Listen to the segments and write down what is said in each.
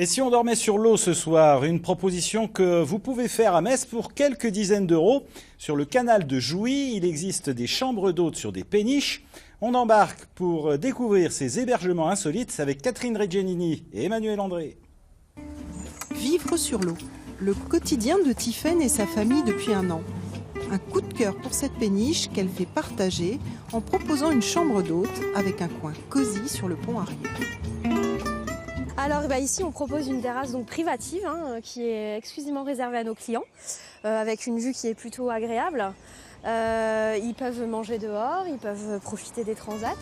Et si on dormait sur l'eau ce soir, une proposition que vous pouvez faire à Metz pour quelques dizaines d'euros. Sur le canal de Jouy, il existe des chambres d'hôtes sur des péniches. On embarque pour découvrir ces hébergements insolites avec Catherine Reggianini et Emmanuel André. Vivre sur l'eau, le quotidien de Tiffaine et sa famille depuis un an. Un coup de cœur pour cette péniche qu'elle fait partager en proposant une chambre d'hôte avec un coin cosy sur le pont arrière. Alors ici on propose une terrasse donc privative qui est exclusivement réservée à nos clients avec une vue qui est plutôt agréable. Ils peuvent manger dehors, ils peuvent profiter des transats.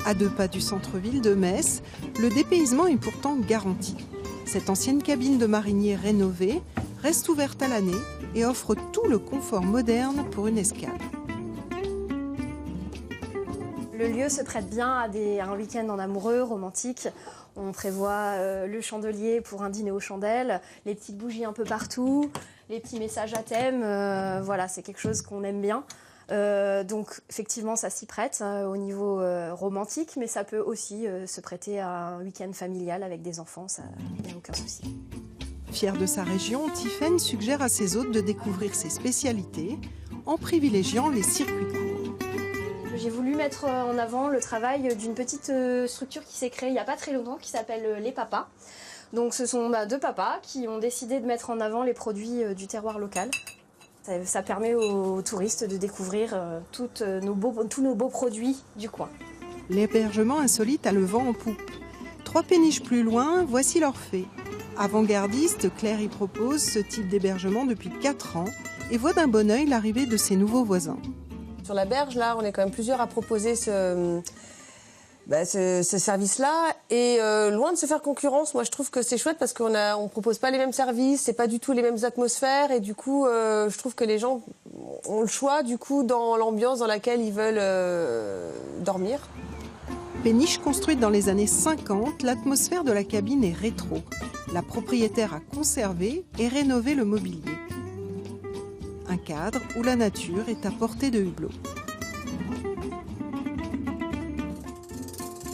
À 2 pas du centre-ville de Metz, le dépaysement est pourtant garanti. Cette ancienne cabine de marinier rénovée reste ouverte à l'année et offre tout le confort moderne pour une escale. Le lieu se prête bien à un week-end en amoureux, romantique. On prévoit le chandelier pour un dîner aux chandelles, les petites bougies un peu partout, les petits messages à thème. Voilà, c'est quelque chose qu'on aime bien. Donc effectivement, ça s'y prête au niveau romantique, mais ça peut aussi se prêter à un week-end familial avec des enfants, ça, il n'y a aucun souci. Fière de sa région, Tiffaine suggère à ses hôtes de découvrir ses spécialités en privilégiant les circuits courts. J'ai voulu mettre en avant le travail d'une petite structure qui s'est créée il n'y a pas très longtemps, qui s'appelle Les Papas. Donc ce sont 2 papas qui ont décidé de mettre en avant les produits du terroir local. Ça permet aux touristes de découvrir tous nos beaux produits du coin. L'hébergement insolite a le vent en poupe. 3 péniches plus loin, voici l'Orphée. Avant-gardiste, Claire y propose ce type d'hébergement depuis 4 ans et voit d'un bon œil l'arrivée de ses nouveaux voisins. Sur la berge, là, on est quand même plusieurs à proposer ce service-là. Et loin de se faire concurrence, moi je trouve que c'est chouette parce qu'on ne propose pas les mêmes services, c'est pas du tout les mêmes atmosphères. Et du coup, je trouve que les gens ont le choix du coup dans l'ambiance dans laquelle ils veulent dormir. Péniche construite dans les années 50, l'atmosphère de la cabine est rétro. La propriétaire a conservé et rénové le mobilier. Un cadre où la nature est à portée de hublot.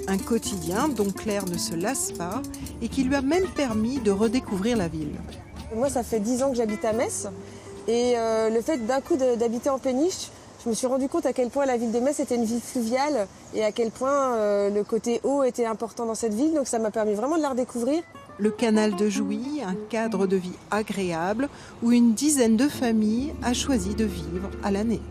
Un quotidien dont Claire ne se lasse pas et qui lui a même permis de redécouvrir la ville. Moi, ça fait 10 ans que j'habite à Metz et le fait d'un coup d'habiter en péniche, je me suis rendu compte à quel point la ville de Metz était une ville fluviale et à quel point le côté eau était important dans cette ville. Donc ça m'a permis vraiment de la redécouvrir. Le canal de Jouy, un cadre de vie agréable où une dizaine de familles a choisi de vivre à l'année.